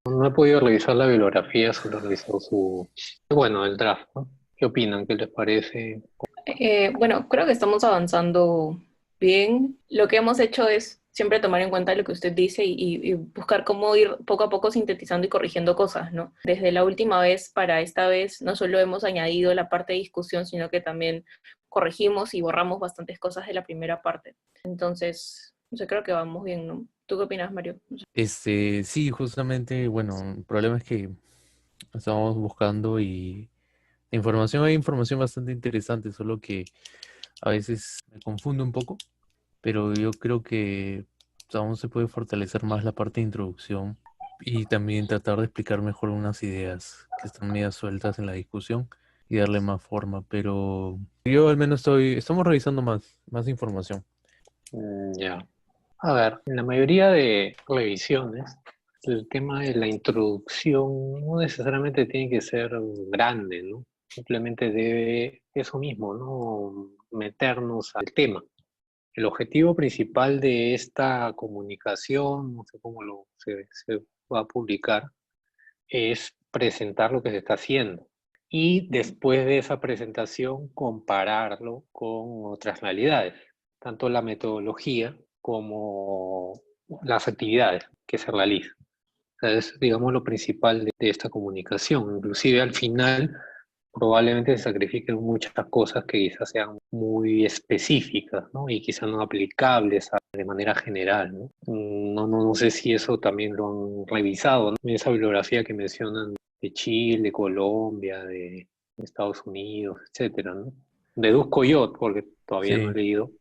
No he podido revisar la bibliografía, solo he revisado bueno, el draft, ¿no? ¿Qué opinan? ¿Qué les parece? Bueno, creo que estamos avanzando bien. Lo que hemos hecho es siempre tomar en cuenta lo que usted dice y buscar cómo ir poco a poco sintetizando y corrigiendo cosas, ¿no? Desde la última vez para esta vez, no solo hemos añadido la parte de discusión, sino que también corregimos y borramos bastantes cosas de la primera parte. Entonces, yo creo que vamos bien, ¿no? ¿Tú qué opinas, Mario? Sí, justamente, bueno, el problema es que estamos buscando y hay información bastante interesante, solo que a veces me confunde un poco, pero yo creo que aún se puede fortalecer más la parte de introducción y también tratar de explicar mejor unas ideas que están medio sueltas en la discusión y darle más forma, pero yo al menos estamos revisando más información. Ya. A ver, en la mayoría de revisiones, el tema de la introducción no necesariamente tiene que ser grande, ¿no? Simplemente debe eso mismo, ¿no? Meternos al tema. El objetivo principal de esta comunicación, no sé cómo se va a publicar, es presentar lo que se está haciendo y después de esa presentación compararlo con otras realidades, tanto la metodología como las actividades que se realizan. O sea, es, digamos, lo principal de esta comunicación. Inclusive al final probablemente se sacrifiquen muchas cosas que quizás sean muy específicas, ¿no? Y quizás no aplicables de manera general, ¿no? No sé si eso también lo han revisado, ¿no? Esa bibliografía que mencionan de Chile, Colombia, de Estados Unidos, etcétera, ¿no? Deduzco yo, porque todavía no he Sí, leído,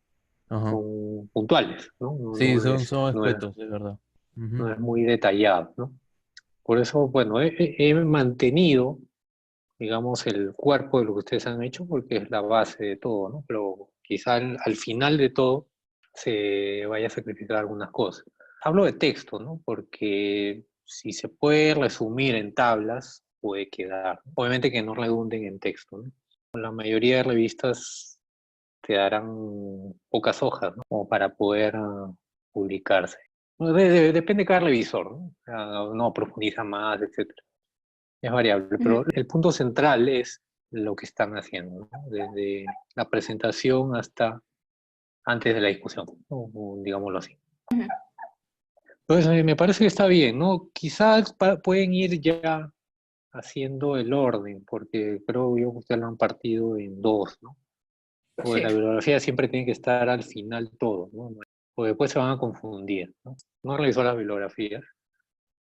ajá. son puntuales, ¿no? Sí, son escuetos, es verdad. Ujú. No es muy detallado, ¿no? Por eso, bueno, he mantenido, digamos, el cuerpo de lo que ustedes han hecho, porque es la base de todo, ¿no? Pero quizá al final de todo se vaya a sacrificar algunas cosas. Hablo de texto, ¿no? Porque si se puede resumir en tablas, puede quedar. Obviamente que no redunden en texto, ¿no? La mayoría de revistas te darán pocas hojas, ¿no? Como para poder publicarse. Bueno, depende de cada revisor, ¿no? O sea, no profundiza más, etcétera. Es variable, Ujú. pero el punto central es lo que están haciendo, ¿no? Desde la presentación hasta antes de la discusión, ¿no? O digámoslo así. Ujú. Entonces, me parece que está bien, ¿no? Quizás pueden ir ya haciendo el orden, porque creo yo que ustedes lo han partido en dos, ¿no? Porque Sí. la bibliografía siempre tiene que estar al final todo, ¿no? Porque después se van a confundir, ¿no? No revisó las bibliografías,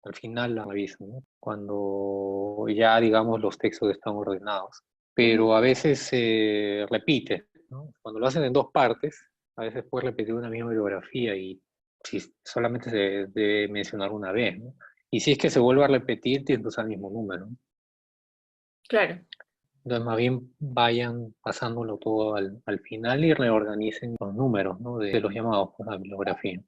al final la revisan, ¿no? Cuando ya, digamos, los textos están ordenados. Ujú. Pero a veces se repite, ¿no? Cuando lo hacen en dos partes, a veces puedes repetir una misma bibliografía y si solamente se debe mencionar una vez, ¿no? Y si es que se vuelve a repetir, tienes que usar el mismo número, ¿no? Claro. Entonces, más bien vayan pasándolo todo al final y reorganicen los números, ¿no? De los llamados por la bibliografía.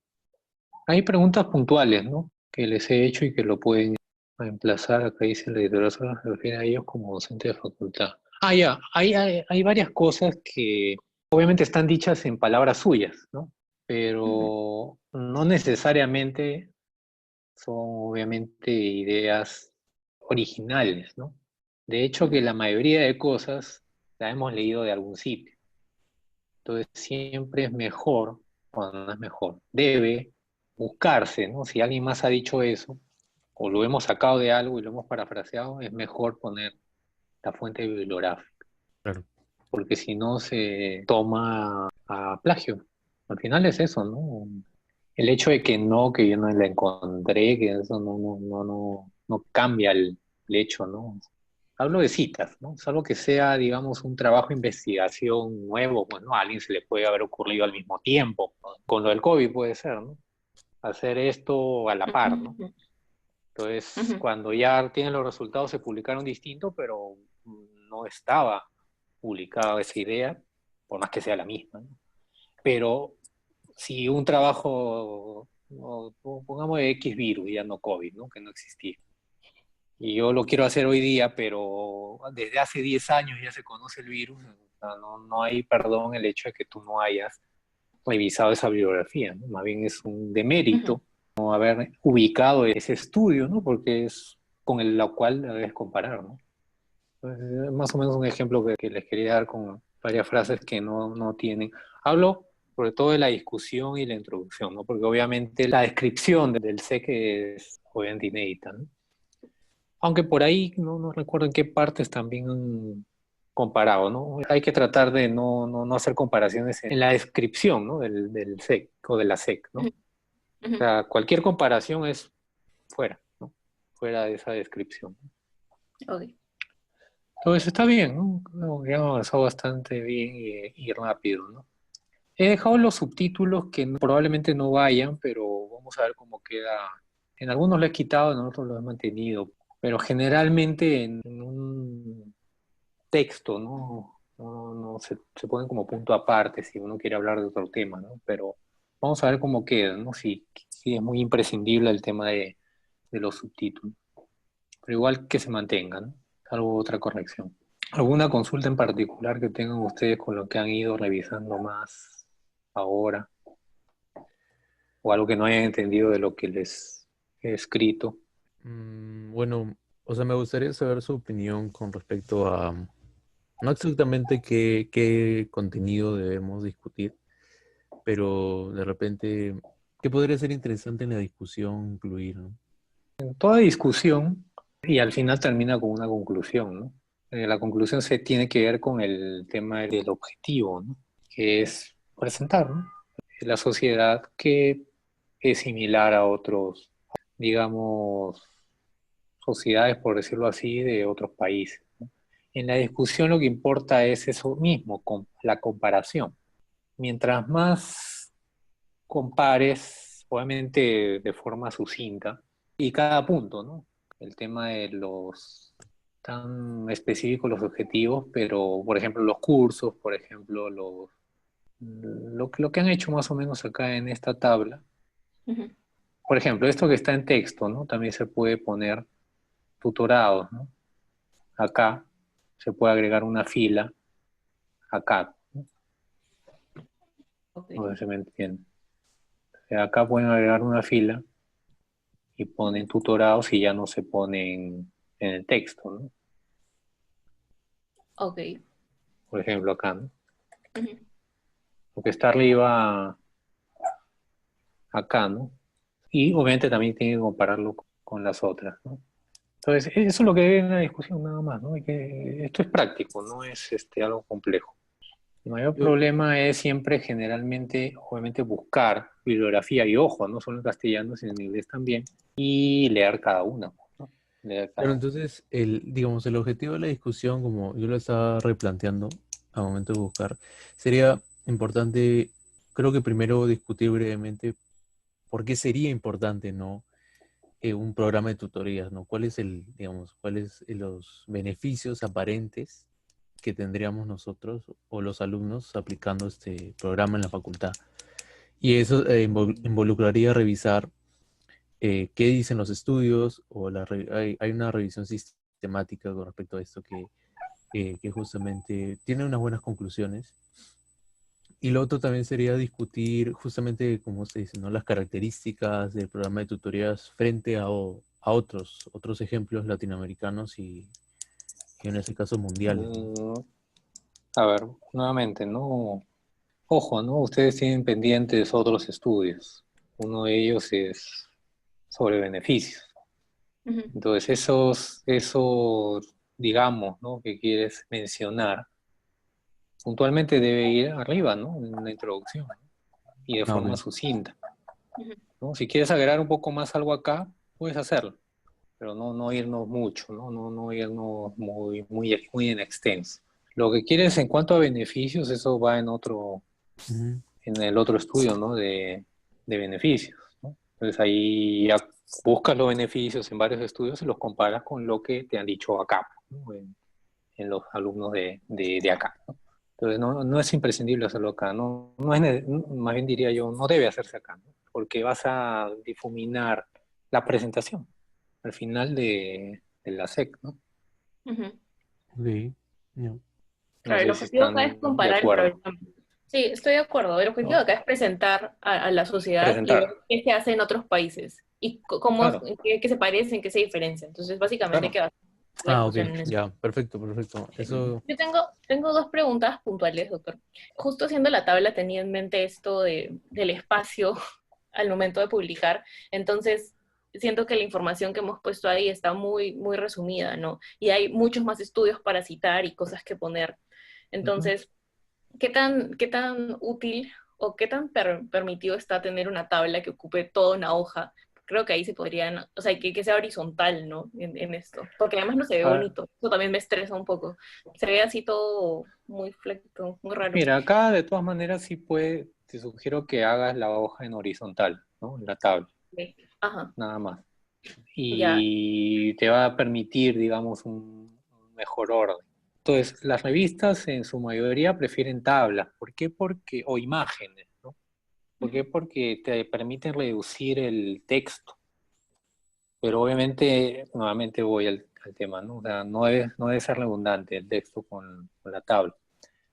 Hay preguntas puntuales, ¿no? Que les he hecho y que lo pueden reemplazar. Acá dice la editorial solo se refiere a ellos como docente de facultad. Ah, ya, hay varias cosas que obviamente están dichas en palabras suyas, ¿no? Ujú. Pero no necesariamente son obviamente ideas originales, ¿no? De hecho, que Ujú. la mayoría de cosas la hemos leído de algún sitio. Entonces siempre es mejor, cuando no es mejor, debe buscarse, ¿no? Si alguien más ha dicho eso, o lo hemos sacado de algo y lo hemos parafraseado, es mejor poner la fuente bibliográfica, Claro. porque si no se toma a plagio. Al final es eso, ¿no? El hecho de que yo no la encontré, que eso no cambia el hecho, ¿no? Hablo de citas, ¿no? Salvo que sea, digamos, un trabajo de investigación nuevo, pues, ¿no? A alguien se le puede haber ocurrido al mismo tiempo. Con lo del COVID puede ser, ¿no? Hacer esto a la par, ¿no? Ujú. Entonces, Ujú. cuando ya tienen los resultados, se publicaron distinto, pero no estaba publicada esa idea, por más que sea la misma, ¿no? Pero si un trabajo, pongamos de X virus, ya no COVID, ¿no? Que no existía. Y yo lo quiero hacer hoy día, pero desde hace 10 años ya se conoce el virus, o sea, no hay perdón el hecho de que tú no hayas revisado esa bibliografía, ¿no? Más bien es un Ujú. demérito haber ubicado ese estudio, ¿no? Porque es con lo cual debes comparar, ¿no? Entonces, más o menos un ejemplo que les quería dar con varias frases que no tienen. Hablo sobre todo de la discusión y la introducción, ¿no? Porque obviamente la descripción del SEC es obviamente inédita, ¿no? Aunque por ahí no recuerdo en qué partes también han comparado, ¿no? Hay que tratar de no hacer comparaciones en la descripción, ¿no? del SEC o de la SEC, ¿no? Ujú, O ujú. sea, cualquier comparación es fuera, ¿no? Fuera de esa descripción. Ok. Entonces está bien, ¿no? No, ya han avanzado bastante bien y rápido, ¿no? He dejado los subtítulos que probablemente no vayan, pero vamos a ver cómo queda. En algunos lo he quitado, en otros lo he mantenido, pero generalmente en un texto, ¿no? No se ponen como punto aparte si uno quiere hablar de otro tema, ¿no? Pero vamos a ver cómo queda, ¿no? Si es muy imprescindible el tema de los subtítulos. Pero igual que se mantengan, ¿no? Salvo otra corrección. ¿Alguna consulta en particular que tengan ustedes con lo que han ido revisando más ahora? ¿O algo que no hayan entendido de lo que les he escrito? Bueno, o sea, me gustaría saber su opinión con respecto a, no exactamente qué contenido debemos discutir, pero de repente, ¿qué podría ser interesante en la discusión incluir, ¿no? En toda discusión, y al final termina con una conclusión, ¿no? La conclusión se tiene que ver con el tema del objetivo, ¿no? Que es presentar, ¿no? La sociedad que es similar a otros, digamos, sociedades, por decirlo así, de otros países, ¿no? En la discusión lo que importa es eso mismo, la comparación. Mientras más compares, obviamente de forma sucinta, y cada punto, ¿no? El tema de los tan específicos los objetivos, pero por ejemplo los cursos, por ejemplo lo que han hecho más o menos acá en esta tabla. Ujú. Por ejemplo, esto que está en texto, ¿no? También se puede poner tutorados, ¿no? Acá se puede agregar una fila, acá, ¿no? Ok. No sé si me entienden. O sea, acá pueden agregar una fila y ponen tutorados y ya no se ponen en el texto, ¿no? Ok. Por ejemplo, acá, ¿no? Ujú. Lo que está arriba, acá, ¿no? Y obviamente también tiene que compararlo con las otras, ¿no? Entonces, eso es lo que debe en la discusión nada más, ¿no? Esto es práctico, no es algo complejo. El mayor Yo, problema es siempre generalmente, obviamente, buscar bibliografía y ojo, no solo en castellano, sino en inglés también, y leer cada una, ¿no? Leer cada pero una. entonces, digamos, el objetivo de la discusión, como yo lo estaba replanteando al momento de buscar, sería importante, creo que primero discutir brevemente por qué sería importante, ¿no? Un programa de tutorías, ¿no? ¿Cuál es digamos, cuáles los beneficios aparentes que tendríamos nosotros o los alumnos aplicando este programa en la facultad? Y eso involucraría revisar qué dicen los estudios o hay una revisión sistemática con respecto a esto que justamente tiene unas buenas conclusiones. Y lo otro también sería discutir justamente, como se dice, ¿no? Las características del programa de tutorías frente a otros ejemplos latinoamericanos y en ese caso mundiales, ¿no? Mm, a ver, nuevamente, ¿no? Ojo, ¿no? Ustedes tienen pendientes otros estudios. Uno de ellos es sobre beneficios. Ujú. Entonces, esos, digamos, ¿no? Que quieres mencionar, puntualmente debe ir arriba, ¿no? En la introducción, ¿no? Y de Ah, forma ok. sucinta, Ujú. ¿no? Si quieres agregar un poco más algo acá, puedes hacerlo, pero no irnos mucho, ¿no? No irnos muy en extenso. Lo que quieres en cuanto a beneficios, eso va Ujú. en el otro estudio, ¿no? De beneficios, ¿no? Entonces ahí ya buscas los beneficios en varios estudios y los comparas con lo que te han dicho acá, ¿no? En los alumnos de acá, ¿no? Entonces no es imprescindible hacerlo acá, no es, más bien diría yo, no debe hacerse acá, ¿no? Porque vas a difuminar la presentación al final de la SEC, ¿no? Ujú. No Claro, el sé si objetivo acá es están de comparar el acuerdo. programa. Sí, estoy de acuerdo. El objetivo ¿no? acá es presentar a la sociedad y ver Presentar, qué se hace en otros países y cómo, claro, qué se parecen, qué se diferencian. Entonces, básicamente, claro. que va la Ah, ok, discusión en eso. ya, perfecto, perfecto. Eso, Yo tengo dos preguntas puntuales, doctor. Justo haciendo la tabla tenía en mente esto del espacio al momento de publicar. Entonces, siento que la información que hemos puesto ahí está muy, muy resumida, ¿no? Y hay muchos más estudios para citar y cosas que poner. Ujú. Entonces, qué tan útil o qué tan permitido está tener una tabla que ocupe toda una hoja? Creo que ahí se podrían, o sea, que sea horizontal, ¿no? En esto. Porque además no se ve A ver, bonito. Eso también me estresa un poco. Se ve así todo muy fleco, muy raro. mira, acá de todas maneras sí puede, te sugiero que hagas la hoja en horizontal, ¿no? En la tabla, Ok. Ajá, nada más. ya. Y te va a permitir, digamos, un mejor orden. Entonces, las revistas en su mayoría prefieren tablas. ¿Por qué? Porque, o imágenes, ¿no? ¿Por Ujú, qué? Porque te permiten reducir el texto. Pero obviamente, nuevamente voy al tema, ¿no? O sea, no debe ser redundante el texto con la tabla.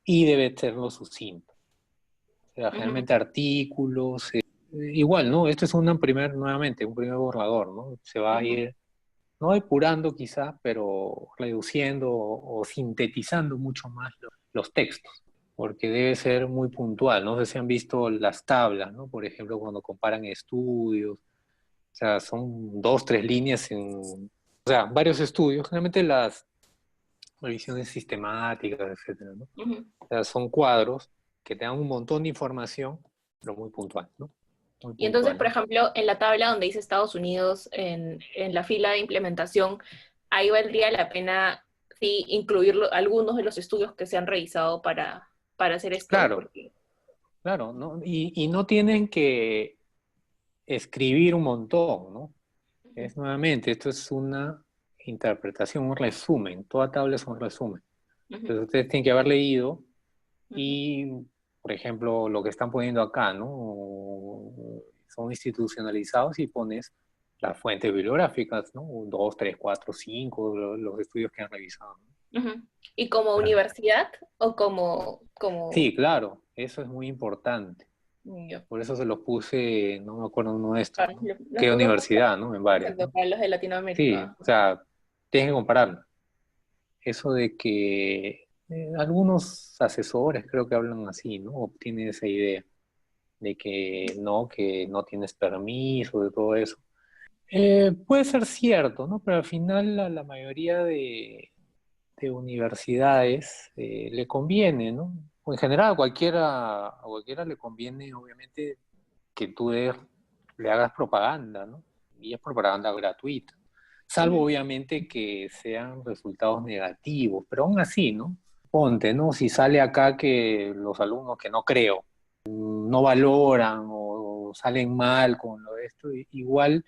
Y debe ser lo sucinto. O sea, ujú, generalmente artículos, igual, ¿no? Esto es nuevamente, un primer borrador, ¿no? Se va a ujú, ir, no depurando quizás, pero reduciendo o sintetizando mucho más los textos, porque debe ser muy puntual. No sé si han visto las tablas, ¿no? Por ejemplo, cuando comparan estudios, o sea, son dos, tres líneas o sea, varios estudios, generalmente las revisiones sistemáticas, etcétera, ¿no? ujú. O sea, son cuadros que te dan un montón de información, pero muy puntual, ¿no? Muy Y entonces, puntual, por ¿no? ejemplo, en la tabla donde dice Estados Unidos, en la fila de implementación, ahí valdría la pena, sí, incluir algunos de los estudios que se han revisado para hacer esto, Claro, porque... claro, ¿no? Y no tienen que escribir un montón, ¿no? Ujú, Es nuevamente, esto es una interpretación, un resumen, toda tabla es un resumen. ujú, Entonces ustedes tienen que haber leído ujú, y, por ejemplo, lo que están poniendo acá, ¿no? Son institucionalizados y pones las fuentes bibliográficas, ¿no? Dos, tres, cuatro, cinco, los estudios que han revisado, ¿no? ujú. ¿Y como Claro. universidad o como... Sí, claro, eso es muy importante. Yo, Por eso se los puse, no me acuerdo uno de estos, claro, ¿no? los ¿Qué puso universidad, no? En varias, exacto, ¿no? para los de Sí, Latinoamérica. o sea, tienes que compararlo. Eso de que algunos asesores creo que hablan así, ¿no? O tienen esa idea de que no tienes permiso, de todo eso. Puede ser cierto, ¿no? Pero al final a la mayoría de universidades le conviene, ¿no? O en general a cualquiera le conviene, obviamente, que le hagas propaganda, ¿no? Y es propaganda gratuita. Salvo, Ujú, obviamente, que sean resultados negativos, pero aún así, ¿no? Ponte, ¿no? Si sale acá que los alumnos, que no creo, no valoran o salen mal con lo de esto, igual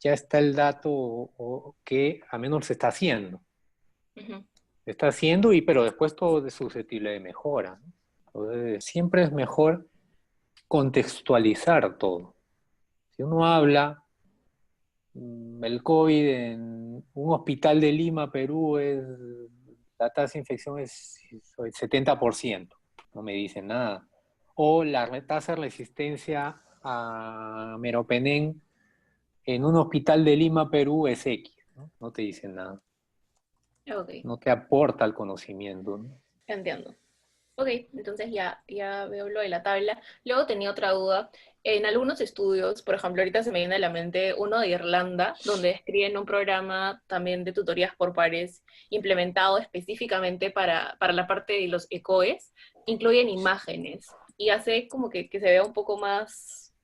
ya está el dato que al menos se está haciendo. ujú. Se está haciendo, pero después todo es susceptible de mejora, ¿no? Entonces, siempre es mejor contextualizar todo. Si uno habla, el COVID en un hospital de Lima, Perú, la tasa de infección es el 70%, no me dicen nada. O la tasa de resistencia a meropenem en un hospital de Lima, Perú, es X, ¿no? No te dicen nada, Ok, no te aporta el conocimiento, ¿no? entiendo. Ok, entonces ya veo lo de la tabla. Luego tenía otra duda. En algunos estudios, por ejemplo, ahorita se me viene a la mente uno de Irlanda, donde describen un programa también de tutorías por pares implementado específicamente para la parte de los ECOES, incluyen imágenes y hace como que se vea un poco más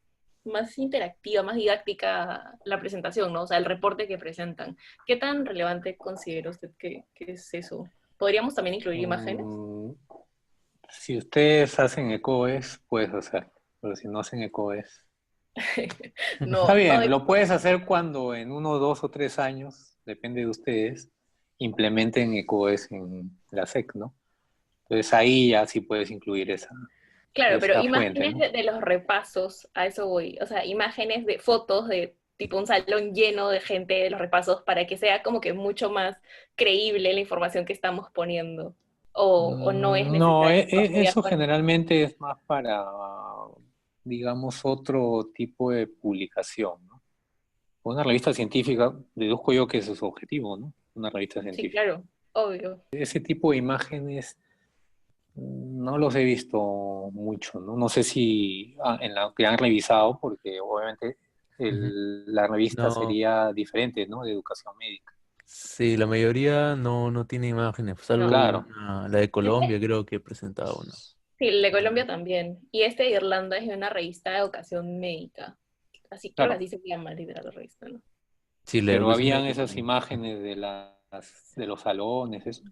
interactiva, más didáctica la presentación, ¿no? O sea, el reporte que presentan. ¿Qué tan relevante considera usted que es eso? ¿Podríamos también incluir imágenes? Mm, si ustedes hacen ecoes, puedes hacerlo, pero si no hacen ecoes, está No, no bien, de... lo puedes hacer cuando en 1, 2 o 3 años, depende de ustedes, implementen ecoes en la SEC, ¿no? Entonces ahí ya sí puedes incluir Claro, pero esa fuente, imágenes ¿no? de los repasos, a eso voy. O sea, imágenes de fotos de tipo un salón lleno de gente de los repasos para que sea como que mucho más creíble la información que estamos poniendo. o no es No, necesario. Ya eso fuera. generalmente es más para, digamos, otro tipo de publicación, ¿no? Una revista científica, deduzco yo que ese es su objetivo, ¿no? Una revista Sí, científica. claro, obvio. Ese tipo de imágenes no los he visto mucho, ¿no? No sé si en la que han revisado, porque obviamente Ujú. la revista No, sería diferente, ¿no? De educación médica. sí, la mayoría no tiene imágenes, No. salvo Claro, la de Este, Colombia creo que presentaba una. sí, el de Colombia también. Y este de Irlanda es de una revista de educación médica. Así, creo que claro. así se llama literal la revista, ¿no? Sí, la Pero educación habían médica esas también. imágenes de los salones, eso.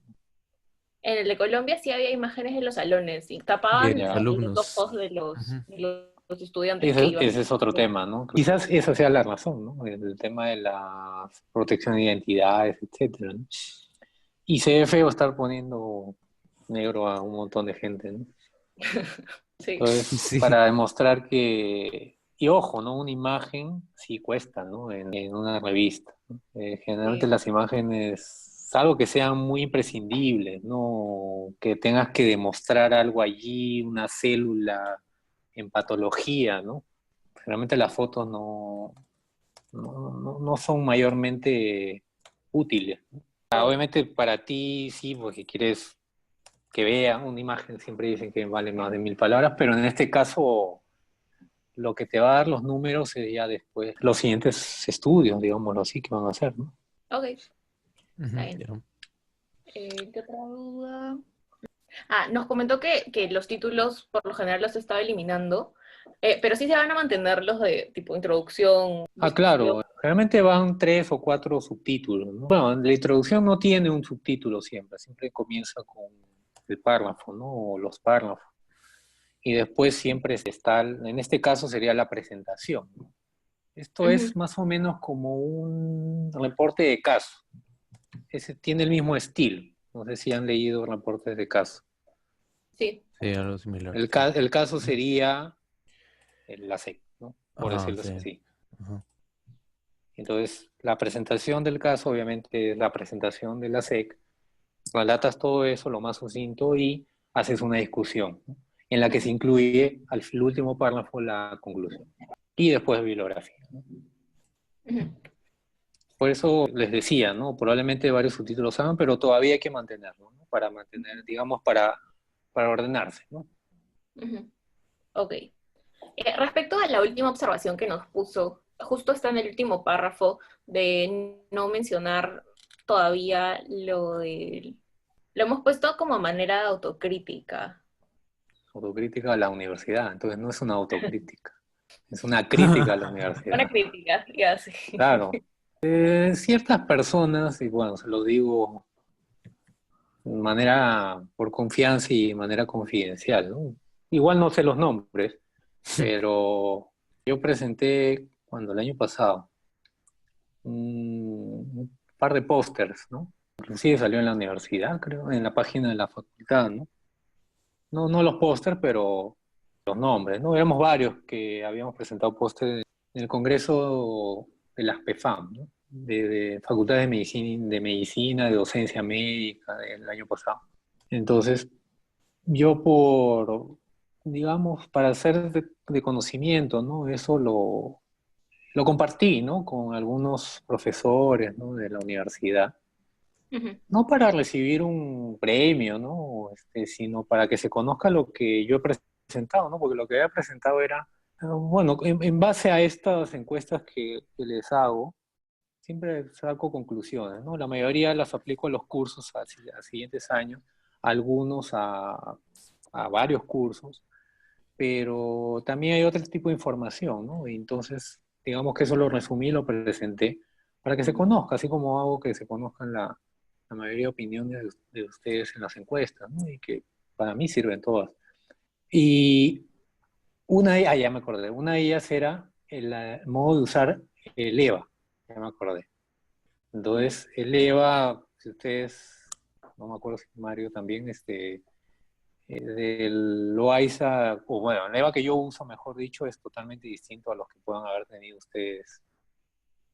En el de Colombia sí había imágenes de los salones y tapaban De los los Ya. alumnos. ojos de Ujú. los estudiantes que iban. Ese es otro tema, ¿no? Quizás esa sea la razón, ¿no? El tema de la protección de identidades, etcétera, ¿no? Y se ve feo estar poniendo negro a un montón de gente, ¿no? Sí. Entonces, Sí, para demostrar que, y ojo, ¿no? Una imagen sí cuesta, ¿no? En una revista, ¿no? Generalmente Sí. las imágenes, salvo que sean muy imprescindibles, ¿no? Que tengas que demostrar algo allí, una célula en patología, ¿no? Generalmente las fotos no son mayormente útiles. No. Obviamente para ti sí, porque quieres que vea una imagen, siempre dicen que vale más de 1000 palabras, pero en este caso lo que te va a dar los números sería después los siguientes estudios, digámoslo así, que van a hacer, ¿no? Ok, está ujú, bien. ya. ¿Qué otra duda? Ah, nos comentó que los títulos por lo general los estaba eliminando, pero sí se van a mantener los de tipo introducción, Ah, discusión. claro, generalmente van 3 o 4 subtítulos, ¿no? Bueno, la introducción no tiene un subtítulo siempre comienza con el párrafo, ¿no? O los párrafos. Y después siempre está, en este caso sería la presentación, ¿no? Esto Ujú. es más o menos como un reporte de caso. Ese tiene el mismo estilo. No sé si han leído reportes de caso. Sí. Sí, algo similar, El, sí. el caso Ujú. sería la SEC, ¿no? Por Ajá, decirlo sí. así. Ajá. Entonces, la presentación del caso, obviamente, es la presentación de la SEC. Relatas todo eso, lo más sucinto, y haces una discusión, ¿no? En la que se Ujú. incluye al último párrafo la conclusión. Y después bibliografía, ¿no? Ujú. Por eso les decía, ¿no? Probablemente varios subtítulos hagan, pero todavía hay que mantenerlo, ¿no? Para mantener, digamos, para ordenarse, ¿no? Ujú. Ok. Respecto a la última observación que nos puso, justo está en el último párrafo de no mencionar todavía lo de... Lo hemos puesto como manera de autocrítica. Autocrítica a la universidad, entonces no es una autocrítica, es una crítica a la Una universidad. crítica, ya sí. Claro, ciertas personas, y bueno, se lo digo de manera por confianza y de manera confidencial, ¿no? Igual no sé los nombres, pero yo presenté cuando el año pasado un par de pósters, ¿no? Inclusive salió en la universidad, creo, en la página de la facultad, ¿no? No los pósters, pero los nombres, ¿no? Éramos varios que habíamos presentado pósters en el Congreso de las PEFAM, ¿no? De Facultades de Medicina, de Docencia Médica del año pasado. Entonces, yo digamos, para hacer de conocimiento, ¿no? Eso lo compartí, ¿no? Con algunos profesores, ¿no? De la universidad. Ujú. No para recibir un premio, ¿no? Sino para que se conozca lo que yo he presentado, ¿no? Porque lo que había presentado era, bueno, en base a estas encuestas que les hago, siempre saco conclusiones, ¿no? La mayoría las aplico a los cursos a siguientes años, algunos a varios cursos, pero también hay otro tipo de información, ¿no? Y entonces, digamos que eso lo resumí, lo presenté para que se conozca, así como hago que se conozcan la mayoría de opiniones de ustedes en las encuestas, ¿no? Y que para mí sirven todas. Y ya me acordé, una de ellas era el modo de usar el EVA, ya me acordé. Ujú. Entonces, el EVA, si ustedes, no me acuerdo si Mario también, del Loaiza, o bueno, el EVA que yo uso, mejor dicho, es totalmente distinto a los que puedan haber tenido ustedes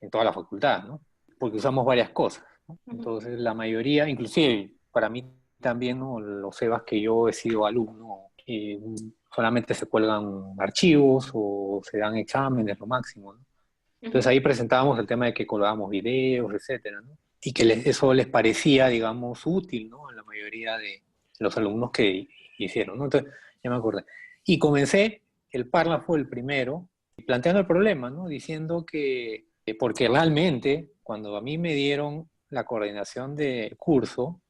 en toda la facultad, ¿no? Porque usamos varias cosas, ¿no? Ujú. Entonces, la mayoría, inclusive para mí también, ¿no? Los EBAs que yo he sido alumno, solamente se cuelgan archivos o se dan exámenes, lo máximo, ¿no? Entonces ahí presentábamos el tema de que colgábamos videos, etcétera, ¿no? Y que eso les parecía, digamos, útil, ¿no? A la mayoría de los alumnos que hicieron, ¿no? Entonces, ya me acordé. Y comencé, el Parla fue el primero, planteando el problema, ¿no? Diciendo que, porque realmente, cuando a mí me dieron la coordinación del curso,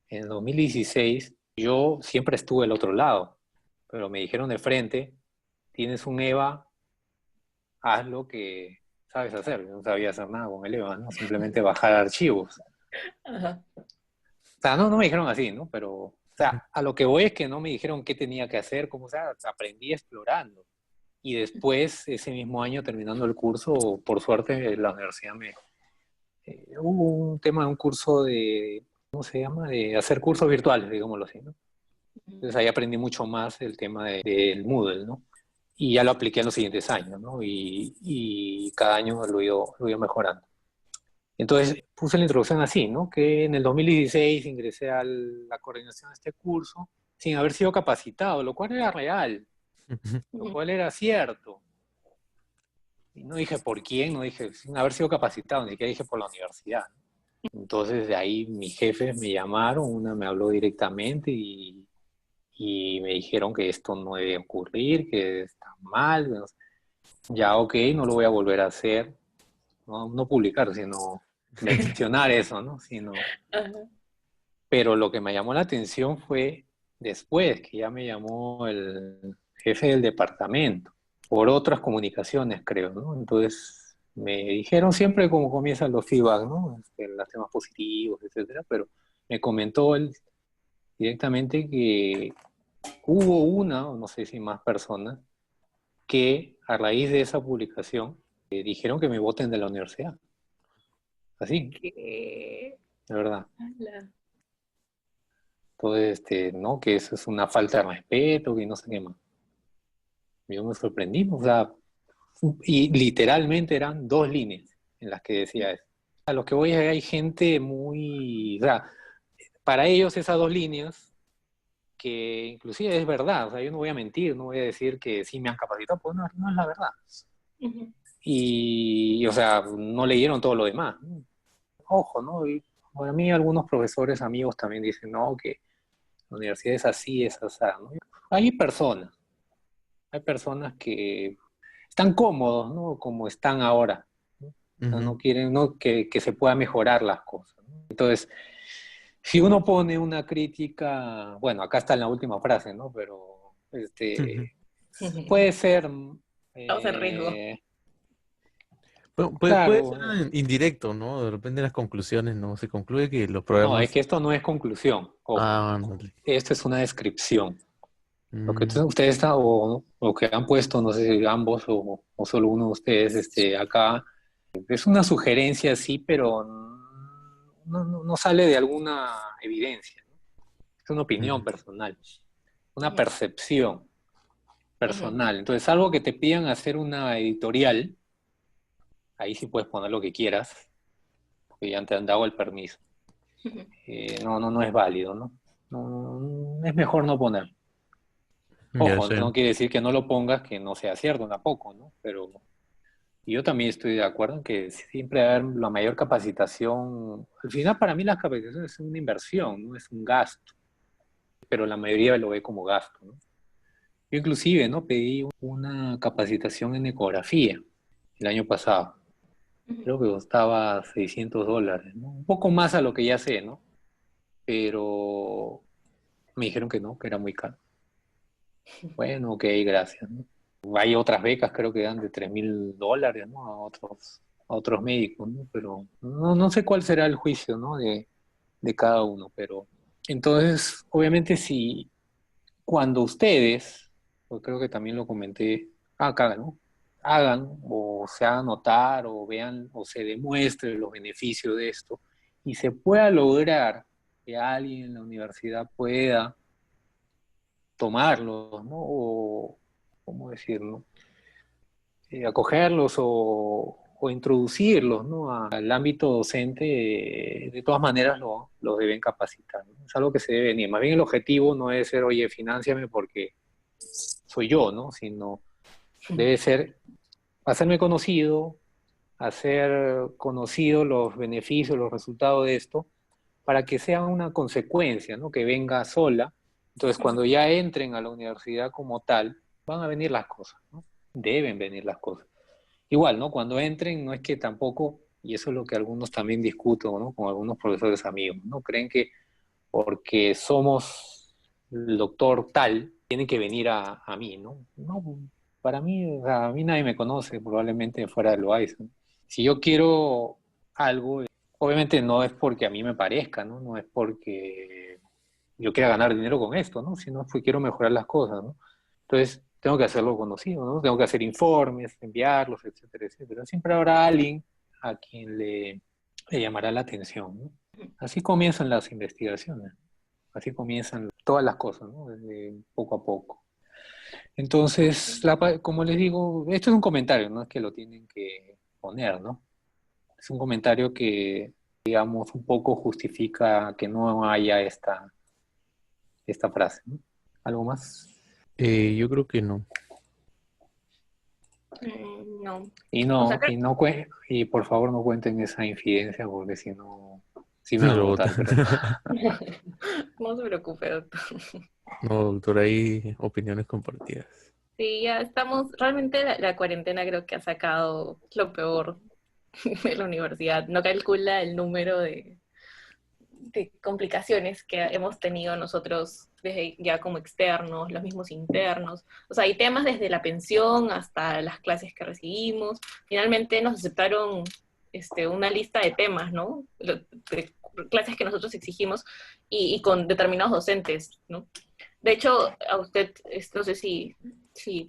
en 2016, yo siempre estuve al otro lado, pero me dijeron de frente, tienes un EVA, haz lo que sabes hacer. Yo no sabía hacer nada con el EVA, ¿no? Simplemente bajar archivos. Ajá. O sea, no me dijeron así, ¿no? Pero, o sea, a lo que voy es que no me dijeron qué tenía que hacer, cómo, o sea, aprendí explorando. Y después, ese mismo año, terminando el curso, por suerte, la universidad hubo un tema de un curso de, ¿cómo se llama? De hacer cursos virtuales, digámoslo así, ¿no? Entonces ahí aprendí mucho más el tema del Moodle, ¿no? Y ya lo apliqué en los siguientes años, ¿no? Y cada año lo he ido mejorando. Entonces puse la introducción así, ¿no? Que en el 2016 ingresé a la coordinación de este curso sin haber sido capacitado, lo cual era real, lo cual era cierto. Y no dije por quién, no dije sin haber sido capacitado, ni siquiera dije por la universidad, ¿no? Entonces de ahí mis jefes me llamaron, una me habló directamente y me dijeron que esto no debe ocurrir, que está mal. No sé. Ya, ok, no lo voy a volver a hacer, no publicar, sino mencionar eso, ¿no? Ajá. Pero lo que me llamó la atención fue después, que ya me llamó el jefe del departamento, por otras comunicaciones, creo, ¿no? Entonces, me dijeron siempre cómo comienzan los feedback, ¿no? Los temas positivos, etcétera, pero me comentó él directamente que hubo una, o no sé si más personas, que a raíz de esa publicación dijeron que me voten de la universidad. Así, ¿Qué? de verdad. Ala. Entonces, ¿no? Que eso es una falta de respeto, que no sé qué más. Yo me sorprendí, o sea, y literalmente eran 2 líneas en las que decía eso. A lo que voy es que hay gente muy, o sea, para ellos esas 2 líneas, que inclusive es verdad, o sea, yo no voy a mentir, no voy a decir que sí me han capacitado, pues no, no es la verdad. Ujú. Y, o sea, no leyeron todo lo demás. Ojo, ¿no? Y a mí algunos profesores amigos también dicen, no, que la universidad es así, es así, ¿no? Hay personas que están cómodos, ¿no? Como están ahora, ¿no? O sea, no Ujú. quieren, ¿no? que se pueda mejorar las cosas, ¿no? Entonces, si uno pone una crítica, bueno, acá está en la última frase, ¿no? Pero, Ujú. puede ser, Estamos en riesgo. Bueno, puede ser claro, indirecto, ¿no? De repente las conclusiones, ¿no? Se concluye que los no, es programas... que esto no es conclusión, ojo, Ah, ándale. esto es una descripción. Lo que Mm, ustedes están, o que han puesto, no sé si ambos o solo uno de ustedes, acá, es una sugerencia, sí, pero no sale de alguna evidencia, ¿no? Es una opinión ujú. personal, una Ujú. percepción Ujú. personal. Entonces, algo que te pidan hacer una editorial, ahí sí puedes poner lo que quieras, porque ya te han dado el permiso. Ujú. No es válido, ¿no? Es mejor no poner. Ya Ojo, sé. no quiere decir que no lo pongas, que no sea cierto tampoco, ¿no? Pero yo también estoy de acuerdo en que siempre debe haber la mayor capacitación. Al final, para mí, la capacitación es una inversión, no es un gasto, pero la mayoría lo ve como gasto, ¿no? Yo inclusive, ¿no? Pedí una capacitación en ecografía el año pasado. Ujú. Creo que costaba $600, ¿no? Un poco más a lo que ya sé, ¿no? Pero me dijeron que no, que era muy caro. Bueno, ok, gracias, ¿no? Hay otras becas, creo que dan de $3.000, ¿no? A otros médicos, ¿no? Pero no sé cuál será el juicio, ¿no? De cada uno, pero entonces, obviamente, si cuando ustedes, pues creo que también lo comenté acá, ¿no? Hagan o se hagan notar o vean o se demuestre los beneficios de esto y se pueda lograr que alguien en la universidad pueda tomarlos, ¿no? O, ¿cómo decirlo? Acogerlos o o introducirlos, ¿no? Al ámbito docente, de todas maneras lo deben capacitar, ¿no? Es algo que se debe venir. Más bien el objetivo no debe ser, oye, finánciame porque soy yo, ¿no? Sino debe ser hacerme conocido, hacer conocido los beneficios, los resultados de esto, para que sea una consecuencia, ¿no? Que venga sola. Entonces, cuando ya entren a la universidad como tal, van a venir las cosas, ¿no? Deben venir las cosas. Igual, ¿no? Cuando entren, no es que tampoco, y eso es lo que algunos también discuto, ¿no? Con algunos profesores amigos, ¿no? Creen que porque somos el doctor tal, tienen que venir a mí, ¿no? No, para mí, o sea, a mí nadie me conoce, probablemente fuera de Loaiza, ¿no? Si yo quiero algo, obviamente no es porque a mí me parezca, ¿no? No es porque yo quiera ganar dinero con esto, ¿no? Sino es porque quiero mejorar las cosas, ¿no? Entonces, tengo que hacerlo conocido, ¿no? Tengo que hacer informes, enviarlos, etcétera, etcétera. Siempre habrá alguien a quien le llamará la atención, ¿no? Así comienzan las investigaciones, así comienzan todas las cosas, ¿no? Desde poco a poco. Entonces, como les digo, esto es un comentario, no es que lo tienen que poner, ¿no? Es un comentario que, digamos, un poco justifica que no haya esta frase, ¿no? ¿Algo más? Yo creo que no. No. Y O sea, no, y por favor no cuenten esa infidencia porque si no, sí me No van a lo votar, votan. pero no se preocupe, doctor. No, doctor, hay opiniones compartidas. Sí, ya estamos, realmente la cuarentena creo que ha sacado lo peor de la universidad. No calcula el número de complicaciones que hemos tenido nosotros desde ya como externos, los mismos internos. O sea, hay temas desde la pensión hasta las clases que recibimos. Finalmente nos aceptaron una lista de temas, ¿no? De clases que nosotros exigimos y con determinados docentes, ¿no? De hecho, a usted, no sé si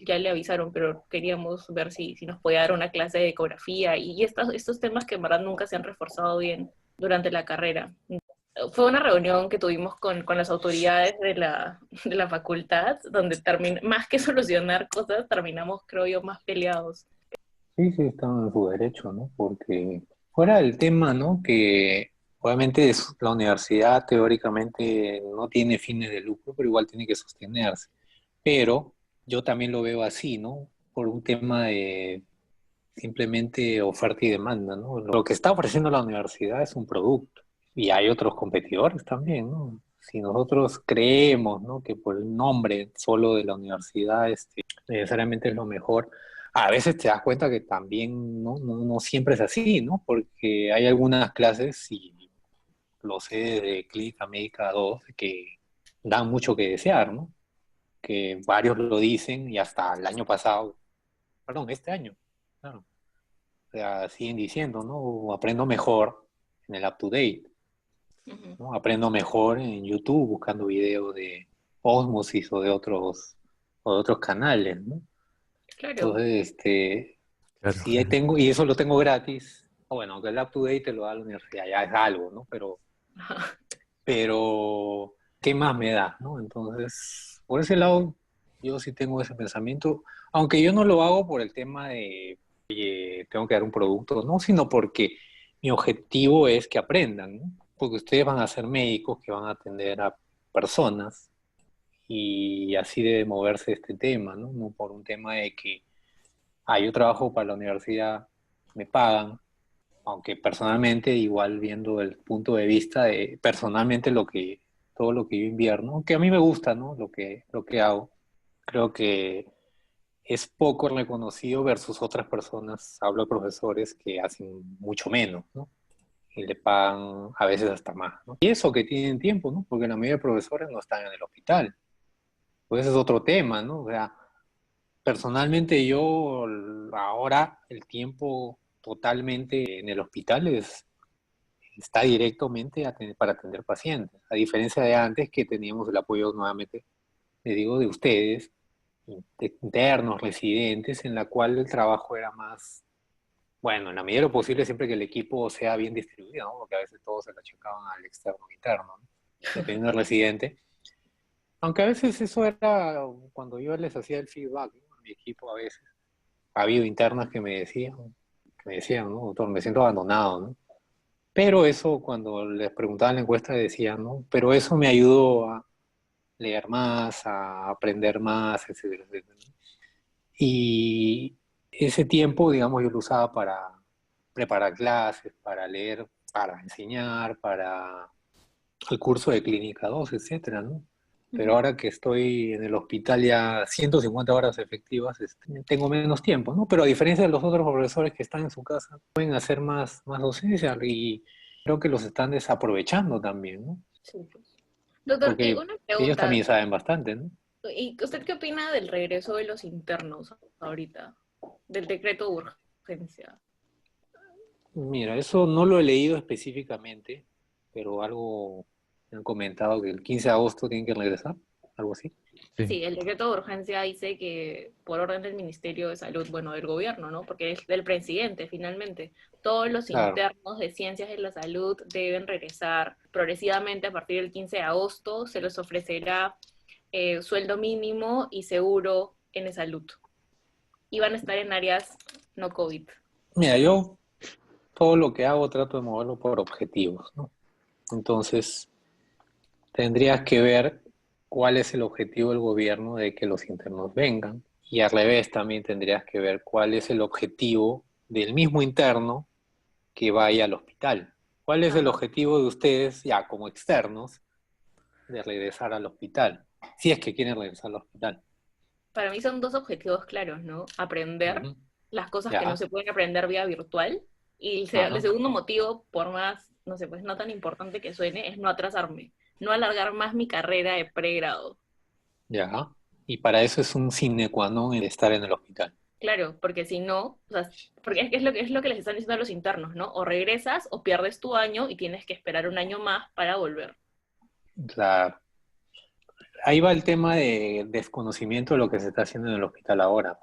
ya le avisaron, pero queríamos ver si nos podía dar una clase de ecografía y estos temas que en verdad nunca se han reforzado bien durante la carrera. Fue una reunión que tuvimos con las autoridades de la facultad, donde más que solucionar cosas, terminamos, creo yo, más peleados. sí, sí, están en su derecho, ¿no? Porque fuera del tema, ¿no? Que obviamente la universidad teóricamente no tiene fines de lucro, pero igual tiene que sostenerse. Pero yo también lo veo así, ¿no? Por un tema de simplemente oferta y demanda, ¿no? Lo que está ofreciendo la universidad es un producto y hay otros competidores también, ¿no? Si nosotros creemos, ¿no? Que por el nombre solo de la universidad necesariamente es lo mejor, a veces te das cuenta que también no siempre es así, ¿no? Porque hay algunas clases, y lo sé de Clínica Médica 2, que dan mucho que desear, ¿no? Que varios lo dicen y hasta el año pasado, perdón, este año, claro. O sea, siguen diciendo, ¿no? Aprendo mejor en el up-to-date, Ujú. ¿no? Aprendo mejor en YouTube buscando videos de Osmosis o de otros canales, ¿no? Claro. Entonces, Claro. si ahí tengo, y eso lo tengo gratis, bueno, aunque el up-to-date te lo da la universidad, ya es algo, ¿no? Pero, ¿qué más me da, no? Entonces, por ese lado, yo sí tengo ese pensamiento, aunque yo no lo hago por el tema de tengo que dar un producto, no, sino porque mi objetivo es que aprendan, ¿no? Porque ustedes van a ser médicos que van a atender a personas y así debe moverse este tema, ¿no? No por un tema de que, yo trabajo para la universidad, me pagan, aunque personalmente, igual viendo el punto de vista de personalmente todo lo que yo invierno, que a mí me gusta, ¿no? Lo que hago, creo que es poco reconocido versus otras personas, hablo de profesores que hacen mucho menos, ¿no? Y le pagan a veces hasta más, ¿no? Y eso que tienen tiempo, ¿no? Porque la mayoría de profesores no están en el hospital. Pues ese es otro tema, ¿no? O sea, personalmente yo ahora el tiempo totalmente en el hospital está directamente para atender pacientes, a diferencia de antes que teníamos el apoyo nuevamente, le digo, de ustedes, de internos, residentes, en la cual el trabajo era más, bueno, en la medida de lo posible siempre que el equipo sea bien distribuido, ¿no? Porque a veces todos se lo checaban al externo o interno, ¿no? Dependiendo del residente. Aunque a veces eso era cuando yo les hacía el feedback, ¿no? A mi equipo a veces. Ha habido internas que me decían me decían, ¿no? Doctor, me siento abandonado, ¿no? Pero eso, cuando les preguntaba en la encuesta, decían, ¿no? Pero eso me ayudó a leer más, a aprender más, etcétera, etcétera. Y ese tiempo, digamos, yo lo usaba para preparar clases, para leer, para enseñar, para el curso de Clínica 2, etcétera, ¿no? Pero Ujú. ahora que estoy en el hospital ya 150 horas efectivas, tengo menos tiempo, ¿no? Pero a diferencia de los otros profesores que están en su casa, pueden hacer más docencia y creo que los están desaprovechando también, ¿no? Sí, pues. Doctor, y Porque una ellos pregunta, también saben bastante, ¿no? ¿y usted qué opina del regreso de los internos ahorita? Del decreto de urgencia. Mira, eso no lo he leído específicamente, pero algo me han comentado que el 15 de agosto tienen que regresar, algo así. Sí, Sí, el decreto de urgencia dice que por orden del Ministerio de Salud, bueno, del gobierno, ¿no? Porque es del presidente finalmente. Todos los Claro, internos de ciencias de la salud deben regresar progresivamente a partir del 15 de agosto. Se les ofrecerá sueldo mínimo y seguro en salud. Y van a estar en áreas no COVID. mira, yo todo lo que hago trato de moverlo por objetivos, ¿no? Entonces, tendrías que ver cuál es el objetivo del gobierno de que los internos vengan. Y al revés también tendrías que ver cuál es el objetivo del mismo interno que vaya al hospital. ¿Cuál es el Ajá. objetivo de ustedes, ya como externos, de regresar al hospital? Si es que quieren regresar al hospital. Para mí son dos objetivos claros, ¿no? Aprender Ujú. las cosas que no Ya, se pueden aprender vía virtual. Y el ajá, segundo motivo, por más, no sé, pues no tan importante que suene, es no atrasarme, no alargar más mi carrera de pregrado. ya. Y para eso es un sine qua non el estar en el hospital. Claro, porque si no, o sea, porque es lo que les están diciendo a los internos, ¿no? O regresas o pierdes tu año y tienes que esperar un año más para volver. Claro. Ahí va el tema de desconocimiento de lo que se está haciendo en el hospital ahora.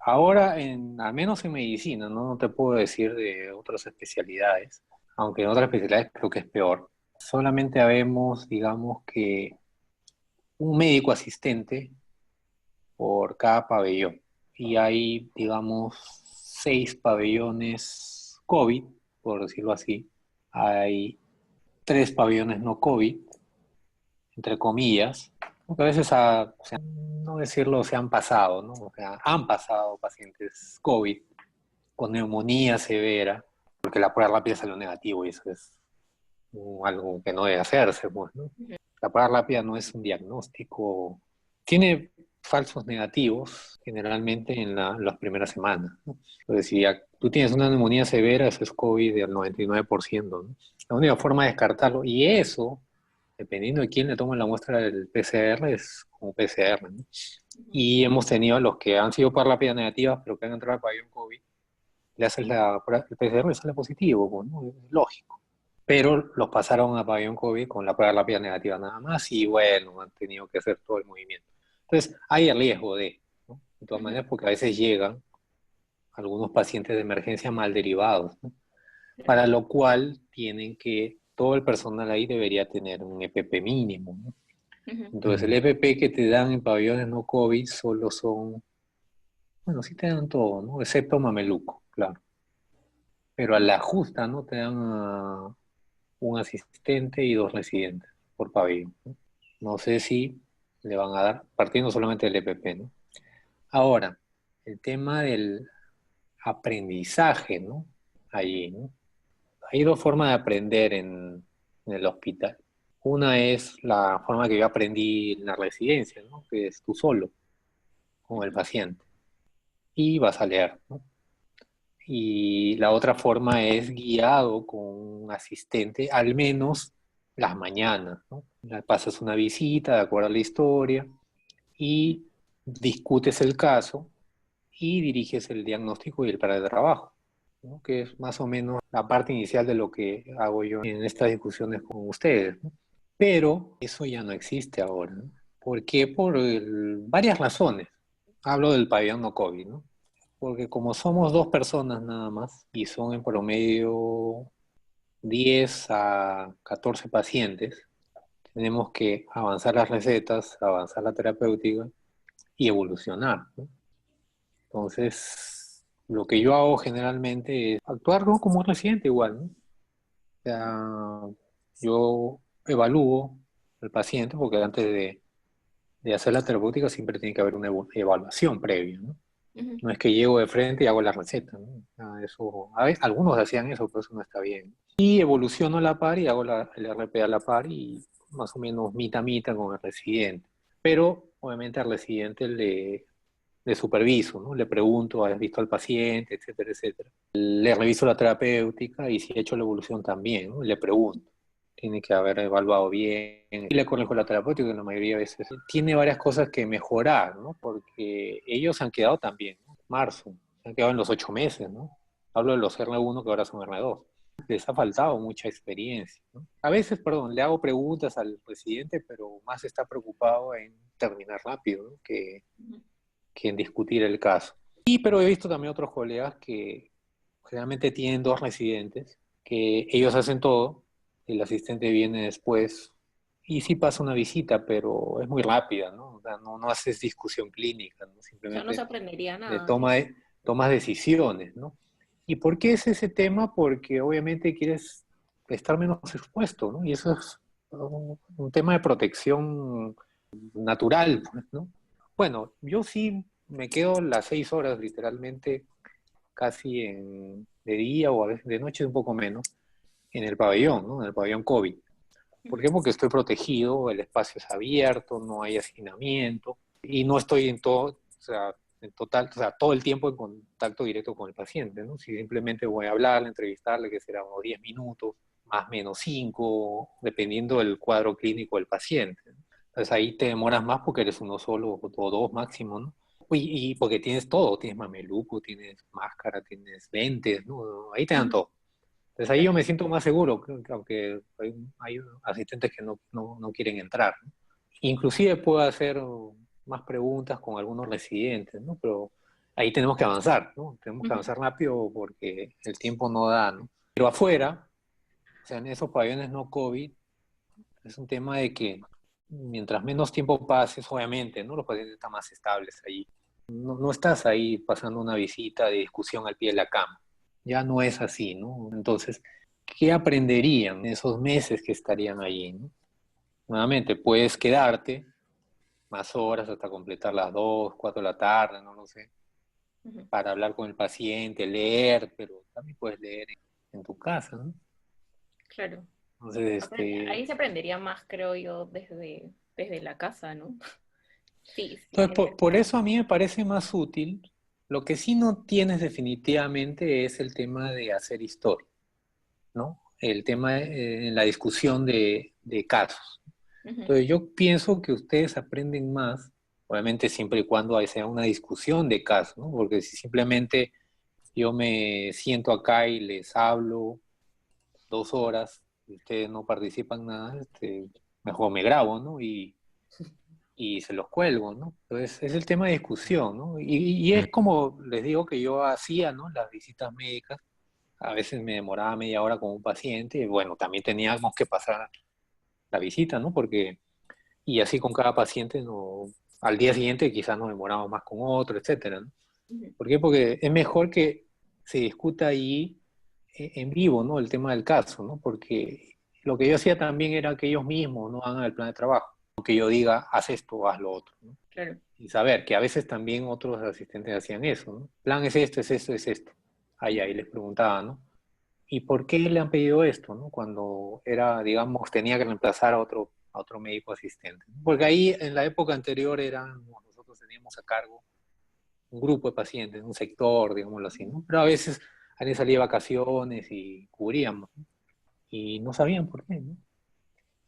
Ahora, al menos en medicina, ¿no? No te puedo decir de otras especialidades, aunque en otras especialidades creo que es peor. Solamente habemos, digamos que, un médico asistente por cada pabellón. Y hay, digamos, 6 pabellones COVID, por decirlo así. Hay 3 pabellones no COVID, entre comillas, porque a veces, no decirlo, se han pasado, ¿no? O sea, han pasado pacientes COVID con neumonía severa, porque la prueba rápida salió negativo y eso es algo que no debe hacerse, pues, ¿no? La prueba rápida no es un diagnóstico, tiene falsos negativos generalmente en las primeras semanas, ¿no? Entonces, si tú tienes una neumonía severa, eso es COVID del 99%, ¿no? La única forma de descartarlo, y eso, dependiendo de quién le toma la muestra del PCR, es como PCR, ¿no? Y hemos tenido a los que han sido pruebas rápidas negativas, pero que han entrado al pabellón COVID, le haces el PCR y sale positivo, pues, ¿no? Es lógico. Pero los pasaron a pabellón COVID con la prueba rápida negativa nada más y bueno, han tenido que hacer todo el movimiento. Entonces, hay el riesgo ¿no? De todas Ujú. maneras, porque a veces llegan algunos pacientes de emergencia mal derivados, ¿no? Para lo cual todo el personal ahí debería tener un EPP mínimo, ¿no? Ujú. Entonces, el mm, EPP que te dan en pabellones no COVID solo son, bueno, sí te dan todo, ¿no? Excepto mameluco, claro. Pero a la justa, ¿no? Te dan un asistente y 2 residentes por pabellón, ¿no? No sé si le van a dar, partiendo solamente del EPP, ¿no? Ahora, el tema del aprendizaje, ¿no? Allí, ¿no? Hay 2 formas de aprender en el hospital. Una es la forma que yo aprendí en la residencia, ¿no? Que es tú solo, con el Ujú. paciente, y vas a leer, ¿no? Y la otra forma es guiado con un asistente, al menos las mañanas, ¿no? Le pasas una visita de acuerdo a la historia y discutes el caso y diriges el diagnóstico y el plan de trabajo, ¿no? Que es más o menos la parte inicial de lo que hago yo en estas discusiones con ustedes, ¿no? Pero eso ya no existe ahora, ¿no? ¿Por qué? Por varias razones. Hablo del pabellón no COVID, ¿no? Porque como somos 2 personas nada más y son en promedio 10 a 14 pacientes, tenemos que avanzar las recetas, avanzar la terapéutica y evolucionar, ¿no? Entonces, lo que yo hago generalmente es actuar, ¿no?, como un residente igual, ¿no? O sea, yo evalúo al paciente porque antes de hacer la terapéutica siempre tiene que haber una evaluación previa, ¿no? Ujú. No es que llego de frente y hago la receta, ¿no? Eso, a veces, algunos hacían eso, pero eso no está bien. Y evoluciono a la par y hago el RP a la par y más o menos mitad mitad con el residente. Pero obviamente al residente le superviso, ¿no? Le pregunto, ¿has visto al paciente, etcétera, etcétera? Le reviso la terapéutica y si ha hecho la evolución también, ¿no? Le pregunto. Tiene que haber evaluado bien. Y le corrijo la terapéutica, que la mayoría de veces tiene varias cosas que mejorar, ¿no? Porque ellos han quedado también, ¿no? Marzo, se han quedado en los 8 meses, ¿no? Hablo de los R1 que ahora son R2. Les ha faltado mucha experiencia, ¿no? A veces, perdón, le hago preguntas al residente, pero más está preocupado en terminar rápido, ¿no?, que en discutir el caso. Y pero he visto también otros colegas que generalmente tienen dos residentes, que ellos hacen todo, el asistente viene después y sí pasa una visita, pero es muy rápida, ¿no? O sea, no haces discusión clínica, ¿no? O sea, no se Simplemente aprendería eh, nada. toma, tomas decisiones, ¿no? ¿Y por qué es ese tema? Porque obviamente quieres estar menos expuesto, ¿no? Y eso es un tema de protección natural, pues, ¿no? Bueno, yo sí me quedo las 6 horas literalmente casi de día o a veces de noche un poco menos en el pabellón, ¿no? En el pabellón COVID. ¿Por Ujú. qué? Porque estoy protegido, el espacio es abierto, no hay hacinamiento y no estoy en todo, o sea, en total, o sea, todo el tiempo en contacto directo con el paciente, ¿no? Si simplemente voy a hablarle, entrevistarle, que será unos 10 minutos, más o menos 5, dependiendo del cuadro clínico del paciente, ¿no? Entonces ahí te demoras más porque eres uno solo o dos máximo, ¿no? Y porque tienes todo, tienes mameluco, tienes máscara, tienes lentes, ¿no? Ahí te dan Ujú. todo. Entonces ahí yo Claro. me siento más seguro, aunque hay asistentes que no quieren entrar, ¿no? Inclusive puedo hacer más preguntas con algunos residentes, ¿no? Pero ahí tenemos que avanzar, ¿no? Tenemos que Ujú. avanzar rápido porque el tiempo no da, ¿no? Pero afuera, o sea, en esos pabellones no COVID, es un tema de que mientras menos tiempo pases, obviamente, ¿no?, los pacientes están más estables ahí. No estás ahí pasando una visita de discusión al pie de la cama. Ya no es así, ¿no? Entonces, ¿qué aprenderían en esos meses que estarían allí, ¿no? Nuevamente, puedes quedarte más horas hasta completar las 2, 4 de la tarde, no lo sé, Ujú. para hablar con el paciente, leer, pero también puedes leer en tu casa, ¿no? Claro. Entonces, Ahí se aprendería más, creo yo, desde la casa, ¿no? Sí, sí, entonces, tiene por eso a mí me parece más útil. Lo que sí no tienes definitivamente es el tema de hacer historia, ¿no? El tema en la discusión de casos. Ujú. Entonces, yo pienso que ustedes aprenden más, obviamente siempre y cuando sea una discusión de casos, ¿no? Porque si simplemente yo me siento acá y les hablo 2 horas y ustedes no participan nada, mejor me grabo, ¿no? Y se los cuelgo, ¿no? Entonces es el tema de discusión, ¿no? Y es como les digo que yo hacía, ¿no?, las visitas médicas. A veces me demoraba media hora con un paciente y bueno, también teníamos que pasar la visita, ¿no? Porque, y así con cada paciente, no, al día siguiente quizás nos demoramos más con otro, etcétera, ¿no? Ujú. ¿Por qué? Porque es mejor que se discuta ahí en vivo, ¿no? El tema del caso, ¿no? Porque lo que yo hacía también era que ellos mismos no hagan el plan de trabajo, que yo diga, haz esto, haz lo otro, ¿no? Claro. Y saber que a veces también otros asistentes hacían eso, ¿no? Plan es esto, es esto, es esto. Ahí les preguntaba, ¿no? ¿Y por qué le han pedido esto, ¿no? Cuando era, digamos, tenía que reemplazar a otro médico asistente, ¿no? Porque ahí en la época anterior nosotros teníamos a cargo un grupo de pacientes, un sector, digámoslo así, ¿no? Pero a veces alguien salía de vacaciones y cubríamos, ¿no? Y no sabían por qué, ¿no?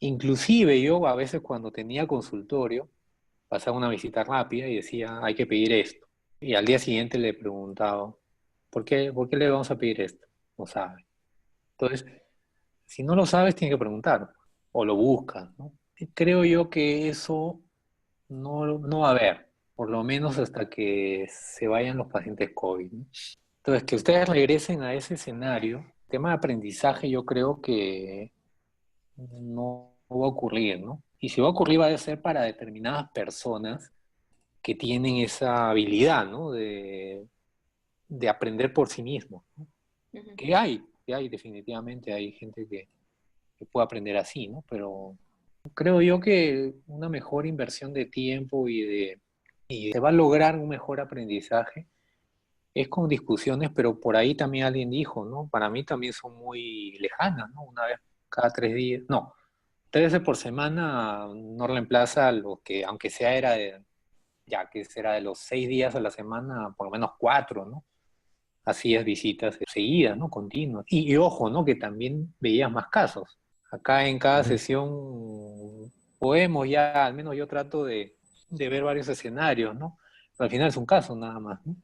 Inclusive yo a veces cuando tenía consultorio, pasaba una visita rápida y decía, hay que pedir esto. Y al día siguiente le preguntaba, ¿por qué le vamos a pedir esto? No sabe. Entonces, si no lo sabes, tienes que preguntar o lo buscas, ¿no? Y creo yo que eso no va a haber, por lo menos hasta que se vayan los pacientes COVID, ¿no? Entonces, que ustedes regresen a ese escenario, tema de aprendizaje, yo creo que no va a ocurrir, ¿no? Y si va a ocurrir, va a ser para determinadas personas que tienen esa habilidad, ¿no? de aprender por sí mismo, ¿no? Ujú. Que hay definitivamente, hay gente que puede aprender así, ¿no? Pero creo yo que una mejor inversión de tiempo y se va a lograr un mejor aprendizaje es con discusiones, pero por ahí también alguien dijo, ¿no? Para mí también son muy lejanas, ¿no? Una vez cada 3 días, no, 3 veces por semana no reemplaza lo que, aunque sea ya que será de los 6 días a la semana, por lo menos 4, ¿no? Así es, visitas seguidas, ¿no? Continuas. Y ojo, ¿no? Que también veías más casos. Acá en cada Ujú. sesión podemos ya, al menos yo trato de ver varios escenarios, ¿no? Pero al final es un caso nada más, ¿no?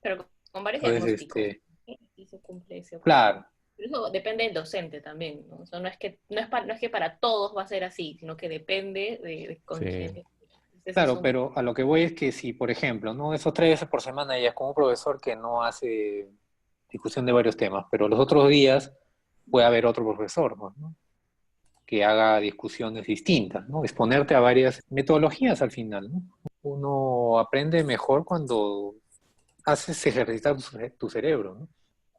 Pero con varios Entonces, diagnósticos. ¿Sí? Y se cumple ese objetivo. claro, Pero eso depende del docente también, ¿no? O sea, no es que para todos va a ser así, sino que depende de con quién Sí, estés claro, asumiendo. pero a lo que voy es que si, por ejemplo, ¿no? Esos 3 veces por semana ya es como un profesor que no hace discusión de varios temas, pero los otros días puede haber otro profesor, ¿no? Que haga discusiones distintas, ¿no? Exponerte a varias metodologías al final, ¿no? Uno aprende mejor cuando haces ejercitar tu cerebro, ¿no?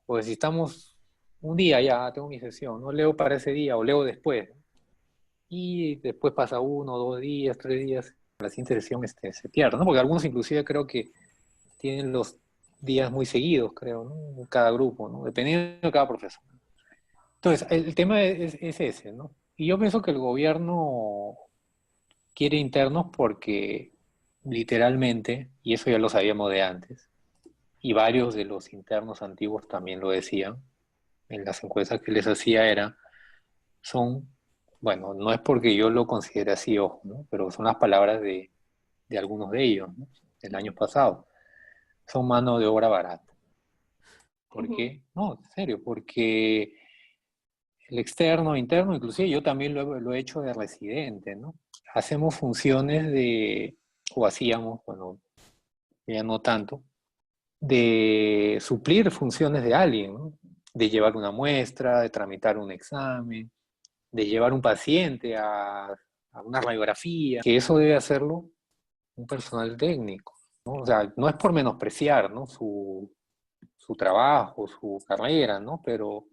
Porque si estamos un día ya, tengo mi sesión, no leo para ese día o leo después, ¿no? Y después pasa 1, 2 días, 3 días, la siguiente sesión se pierde, ¿no? Porque algunos inclusive creo que tienen los días muy seguidos, creo, ¿no? Cada grupo, ¿no? Dependiendo de cada profesor. Entonces, el tema es ese, ¿no? Y yo pienso que el gobierno quiere internos porque literalmente, y eso ya lo sabíamos de antes, y varios de los internos antiguos también lo decían, en las encuestas que les hacía son, bueno, no es porque yo lo considere así, ojo, ¿no? Pero son las palabras de algunos de ellos, ¿no? El año pasado. Son mano de obra barata. ¿Por Ujú. qué? No, en serio, porque el externo, interno, inclusive yo también lo he hecho de residente, ¿no? Hacemos funciones o hacíamos, bueno, ya no tanto, de suplir funciones de alguien, ¿no? De llevar una muestra, de tramitar un examen, de llevar un paciente a una radiografía, que eso debe hacerlo un personal técnico, ¿no? O sea, no es por menospreciar, ¿no? Su trabajo, su carrera, ¿no? Pero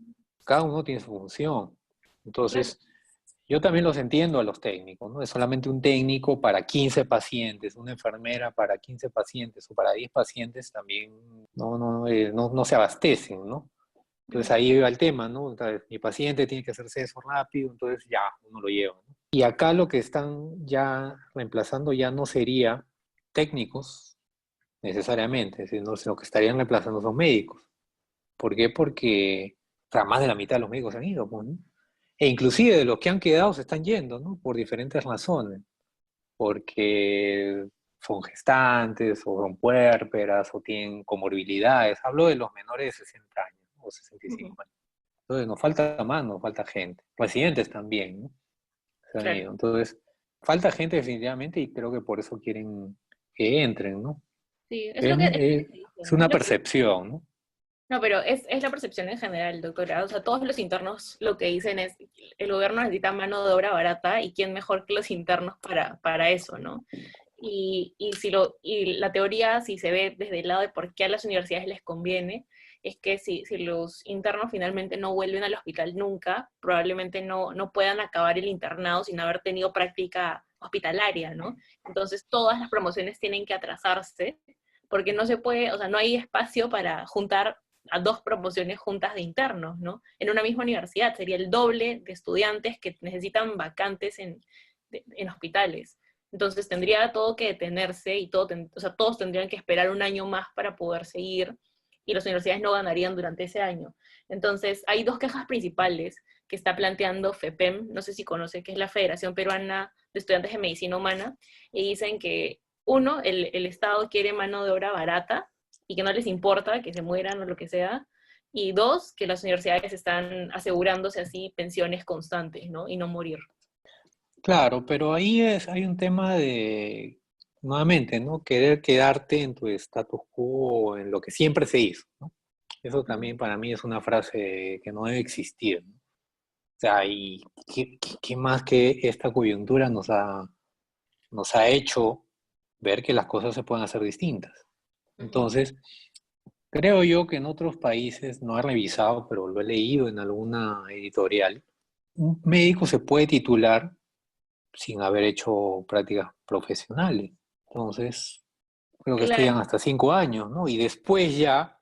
cada uno tiene su función. Claro. Entonces, yo también los entiendo a los técnicos, ¿no? Es solamente un técnico para 15 pacientes, una enfermera para 15 pacientes o para 10 pacientes también no se abastecen, ¿no? Entonces Ujú. ahí va el tema, ¿no? Entonces, mi paciente tiene que hacerse eso rápido, entonces ya uno lo lleva, ¿no? Y acá lo que están ya reemplazando ya no sería técnicos necesariamente, sino que estarían reemplazando son médicos. ¿Por qué? Porque o sea, más de la mitad de los médicos se han ido, pues, ¿no? E inclusive de los que han quedado se están yendo, ¿no? Por diferentes razones. Porque son gestantes, o son puérperas, o tienen comorbilidades. Hablo de los menores de 60 años, ¿no? O Ujú. 65 años. Entonces nos falta más, nos falta gente. Residentes también, ¿no? Se han Claro. ido. Entonces, falta gente definitivamente y creo que por eso quieren que entren, ¿no? Sí, Es, es lo que es- se dice, es ¿no? una percepción, ¿no? No, pero es la percepción en general, doctora. O sea, todos los internos lo que dicen es, el gobierno necesita mano de obra barata y quién mejor que los internos para eso, ¿no? Y la teoría, si se ve desde el lado de por qué a las universidades les conviene, es que si los internos finalmente no vuelven al hospital nunca, probablemente no puedan acabar el internado sin haber tenido práctica hospitalaria, ¿no? Entonces todas las promociones tienen que atrasarse porque no se puede, o sea, no hay espacio para juntar a dos promociones juntas de internos, ¿no? En una misma universidad sería el doble de estudiantes que necesitan vacantes en hospitales. Entonces tendría todo que detenerse y o sea, todos tendrían que esperar un año más para poder seguir y las universidades no ganarían durante ese año. Entonces hay dos quejas principales que está planteando FEPEM, no sé si conoce, que es la Federación Peruana de Estudiantes de Medicina Humana, y dicen que uno, el Estado quiere mano de obra barata y que no les importa que se mueran o lo que sea, y dos, que las universidades están asegurándose así pensiones constantes, ¿no? Y no morir. Claro, pero hay un tema de, nuevamente, ¿no? Querer quedarte en tu status quo, en lo que siempre se hizo, ¿no? Eso Ujú. también para mí es una frase que no debe existir, ¿no? O sea, ¿y qué más que esta coyuntura nos ha hecho ver que las cosas se pueden hacer distintas? Ujú. Entonces, Creo yo que en otros países, no he revisado, pero lo he leído en alguna editorial, un médico se puede titular sin haber hecho prácticas profesionales. Entonces, creo que estudian Claro. hasta 5 años, ¿no? Y después ya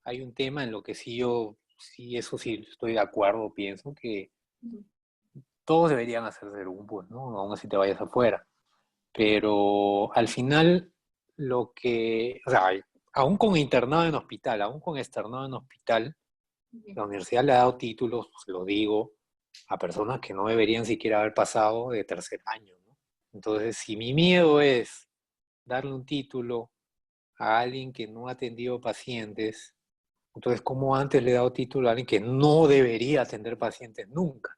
hay un tema en lo que sí, eso sí estoy de acuerdo, pienso que todos deberían hacerse un, pues, ¿no? Aún así te vayas afuera. Pero al final, o sea, aún con internado en hospital, aún con externado en hospital, la universidad le ha dado títulos, pues, lo digo, a personas que no deberían siquiera haber pasado de tercer año, ¿no? Entonces, si mi miedo es darle un título a alguien que no ha atendido pacientes, entonces, ¿cómo antes le he dado título a alguien que no debería atender pacientes nunca?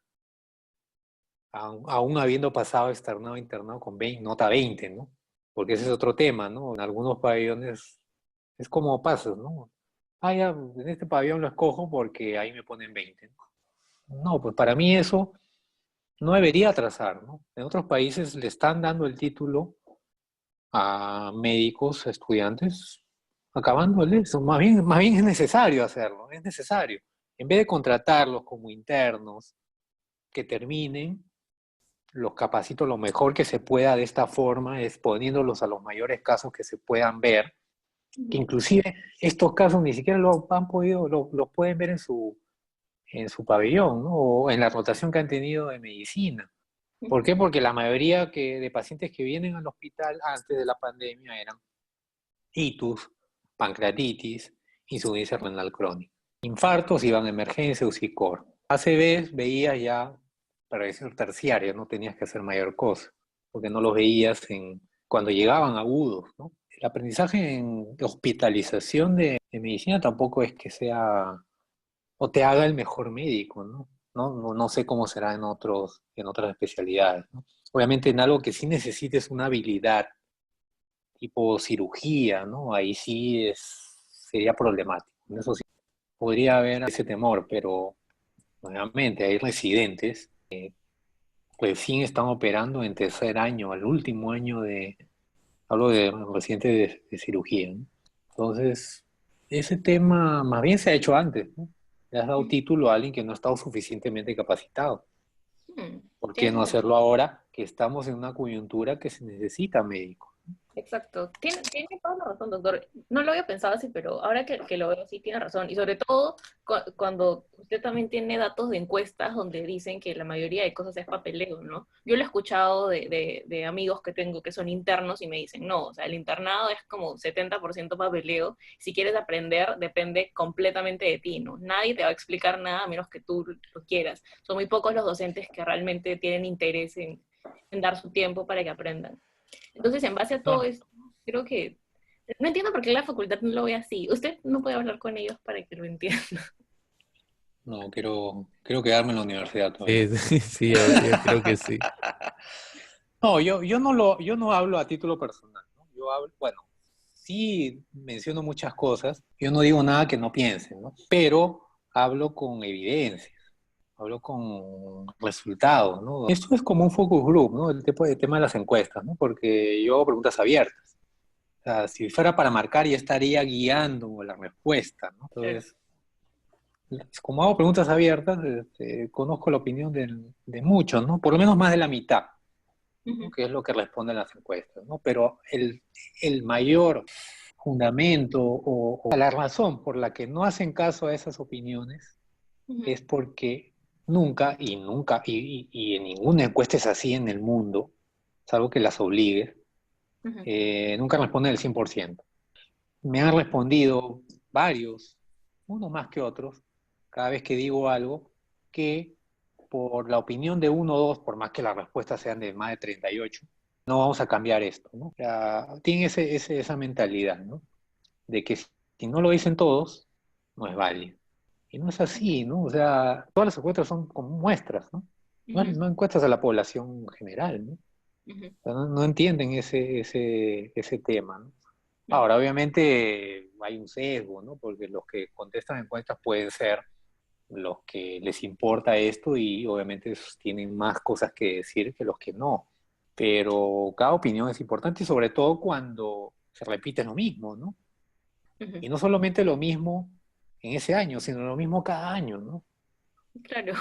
Aún habiendo pasado externado internado con 20, nota 20, ¿no? Porque ese es otro tema, ¿no? En algunos pabellones es como pasas, ¿no? Ah, ya, en este pabellón lo escojo porque ahí me ponen 20, ¿no? No, pues para mí eso no debería atrasar, ¿no? En otros países le están dando el título a médicos, a estudiantes, acabándoles. Más bien es necesario hacerlo, es necesario. En vez de contratarlos como internos, que terminen, los capacito lo mejor que se pueda de esta forma, exponiéndolos a los mayores casos que se puedan ver, que inclusive estos casos ni siquiera los han podido, los pueden ver en su pabellón, ¿no? O en la rotación que han tenido de medicina. ¿Por qué? Porque la mayoría de pacientes que vienen al hospital antes de la pandemia eran itus, pancreatitis, insuficiencia renal crónica. Infartos iban a emergencia, UCI-COR. ACVs veías ya para decir terciaria, no tenías que hacer mayor cosa, porque no los veías cuando llegaban agudos, ¿no? El aprendizaje en hospitalización de medicina tampoco es que sea o te haga el mejor médico, ¿no? No sé cómo será en otras especialidades, ¿no? Obviamente en algo que sí necesites una habilidad tipo cirugía, ¿no? Ahí sí sería problemático. En eso sí podría haber ese temor, pero nuevamente hay residentes que recién están operando en tercer año, al último año hablo de residentes de cirugía, ¿no? Entonces, ese tema más bien se ha hecho antes, ¿no? Le has dado título a alguien que no ha estado suficientemente capacitado. ¿Por qué Tienes no mucha hacerlo ahora que estamos en una coyuntura que se necesita médico? Exacto. Tiene toda la razón, doctor. No lo había pensado así, pero ahora que lo veo, sí tiene razón. Y sobre todo cuando usted también tiene datos de encuestas donde dicen que la mayoría de cosas es papeleo, ¿no? Yo lo he escuchado de amigos que tengo que son internos y me dicen, no, o sea, el internado es como 70% papeleo. Si quieres aprender, depende completamente de ti, ¿no? Nadie te va a explicar nada a menos que tú lo quieras. Son muy pocos los docentes que realmente tienen interés en dar su tiempo para que aprendan. Entonces, en base a todo No, esto, creo que no entiendo por qué la facultad no lo ve así. Usted no puede hablar con ellos para que lo entiendan. no, quiero quedarme en la universidad todavía. Sí, sí, sí, yo creo que sí. No, yo no hablo a título personal, ¿no? Yo hablo, bueno, sí menciono muchas cosas, yo no digo nada que no piensen, ¿no? Pero hablo con evidencias, hablo con resultados, ¿no? Esto es como un focus group, ¿no? El tema de las encuestas, ¿no? Porque yo hago preguntas abiertas. O sea, si fuera para marcar, ya estaría guiando la respuesta, ¿no? Claro. Entonces, como hago preguntas abiertas, conozco la opinión de muchos, ¿no? Por lo menos más de la mitad, ¿no? Ujú, Que es lo que responden las encuestas, ¿no? Pero el mayor fundamento o la razón por la que no hacen caso a esas opiniones ujú, es porque y en ninguna encuesta es así en el mundo, salvo que las obligue, ujú, nunca responden el 100%. Me han respondido varios, unos más que otros, cada vez que digo algo, que por la opinión de uno o dos, por más que las respuestas sean de más de 38, no vamos a cambiar esto, ¿no? O sea, tienen esa mentalidad, ¿no? De que si no lo dicen todos, no es válido. Y no es así, ¿no? O sea, todas las encuestas son como muestras, ¿no? No, ujú, no encuestas a la población general, ¿no? O ujú, sea, no entienden ese tema, ¿no? ujú, Ahora, obviamente hay un sesgo, ¿no? Porque los que contestan encuestas pueden ser los que les importa esto y obviamente esos tienen más cosas que decir que los que no. Pero cada opinión es importante y sobre todo cuando se repite lo mismo, ¿no? Ujú. Y no solamente lo mismo en ese año, sino lo mismo cada año, ¿no? Claro.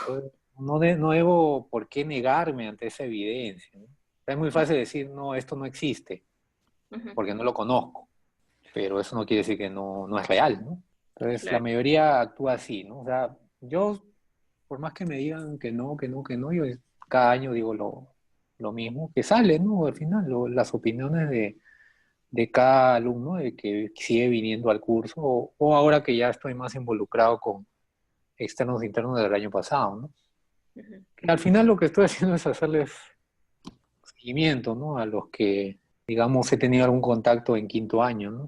Entonces, no debo por qué negarme ante esa evidencia, ¿no? Es muy fácil decir, no, esto no existe, Ujú. porque no lo conozco, pero eso no quiere decir que no es real, ¿no? Entonces, la Claro. mayoría actúa así, ¿no? O sea, yo, por más que me digan que no, yo cada año digo lo mismo, que sale, ¿no? Al final, las opiniones de cada alumno de que sigue viniendo al curso, o ahora que ya estoy más involucrado con externos e internos del año pasado, ¿no? Ujú. Que al final lo que estoy haciendo es hacerles seguimiento, ¿no? A los que, digamos, he tenido algún contacto en quinto año, ¿no?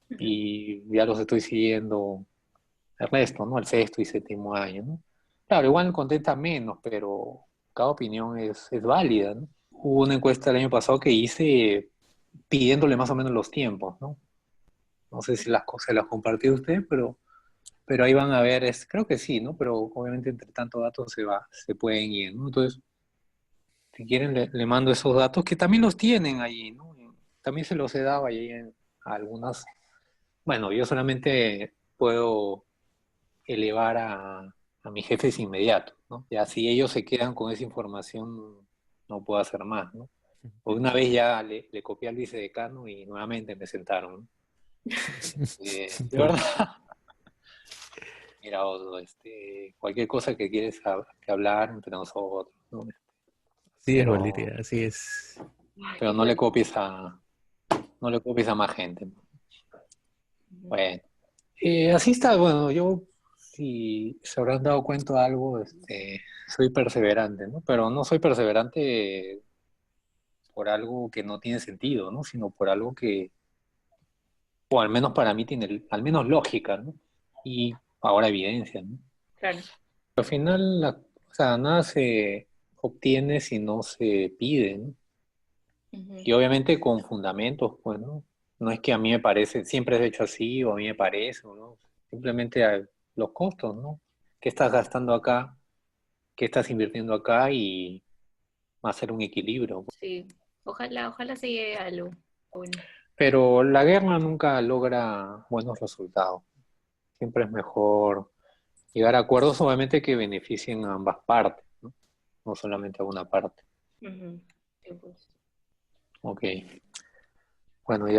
Ujú. Y ya los estoy siguiendo el resto, ¿no? El sexto y séptimo año, ¿no? Claro, igual contenta menos, pero cada opinión es válida, ¿no? Hubo una encuesta el año pasado que hice pidiéndole más o menos los tiempos, ¿no? No sé si las cosas las compartió usted, pero ahí van a ver, creo que sí, ¿no? Pero obviamente entre tantos datos se pueden ir, ¿no? Entonces, si quieren, le mando esos datos que también los tienen ahí, ¿no? También se los he dado ahí a algunas. Bueno, yo solamente puedo elevar a mis jefes inmediatos, ¿no? Ya si ellos se quedan con esa información, no puedo hacer más, ¿no? Porque una vez ya le copié al vicedecano y nuevamente me sentaron, ¿no? De Bueno, verdad, mira, Odo, cualquier cosa que quieres que hablar entre nosotros, ¿no? así es, Pero, Valeria, así es. Ay, pero qué fuerte. no le copies a más gente. Ujú. Bueno, así está, bueno, yo, si se habrán dado cuenta de algo, soy perseverante, ¿no? Pero no soy perseverante por algo que no tiene sentido, ¿no? Sino por algo que, o al menos para mí tiene, al menos lógica, ¿no? Y ahora evidencia, ¿no? Claro. Al final, o sea, nada se obtiene si no se pide, ¿no? Ujú. Y obviamente con fundamentos, pues, ¿no? No es que a mí me parece, siempre he hecho así, o a mí me parece, ¿no? Simplemente los costos, ¿no? ¿Qué estás gastando acá? ¿Qué estás invirtiendo acá? Y va a ser un equilibrio. Sí. Ojalá se llegue a algo. Bueno. Pero la guerra nunca logra buenos resultados. Siempre es mejor llegar a acuerdos, obviamente, que beneficien a ambas partes, ¿no? No solamente a una parte. Ujú. Sí, pues. Ok. Bueno,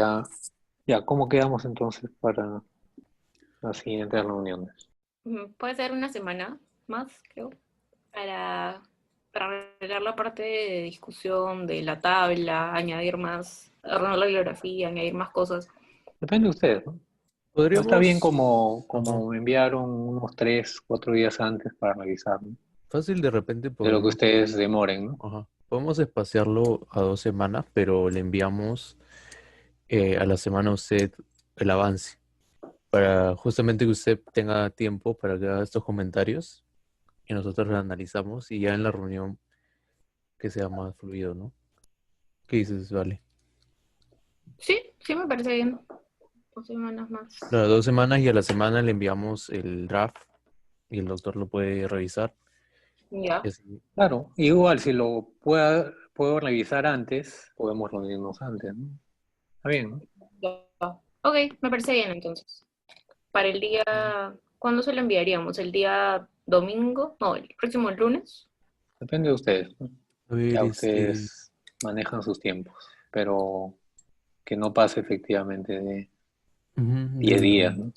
ya, ¿cómo quedamos entonces para las siguientes reuniones? Puede ser una semana más, creo, para, para arreglar la parte de discusión de la tabla, añadir más, arreglar la bibliografía, añadir más cosas. Depende de ustedes, ¿no? No está bien Podríamos, ajá, como me enviaron unos 3, 4 días antes para revisar, ¿no? fácil de repente De lo que podemos, ustedes demoren, ¿no? ajá, podemos espaciarlo a 2 semanas, pero le enviamos a la semana a usted el avance, para justamente que usted tenga tiempo para que haga estos comentarios y nosotros los analizamos y ya en la reunión que sea más fluido, ¿no? ¿Qué dices, Vale? Sí, sí me parece bien. 2 semanas más. Claro, 2 semanas y a la semana le enviamos el draft y el doctor lo puede revisar. Y Ya. así. Claro, igual si puedo revisar antes, podemos reunirnos antes, ¿no? Está bien, ¿no? Ya. Ok, me parece bien entonces. Para el día, ¿cuándo se lo enviaríamos? ¿El día domingo? No, el próximo lunes. Depende de ustedes, ¿no? A ver, Ya ustedes manejan sus tiempos, pero que no pase efectivamente de ujú, 10 días, ¿no?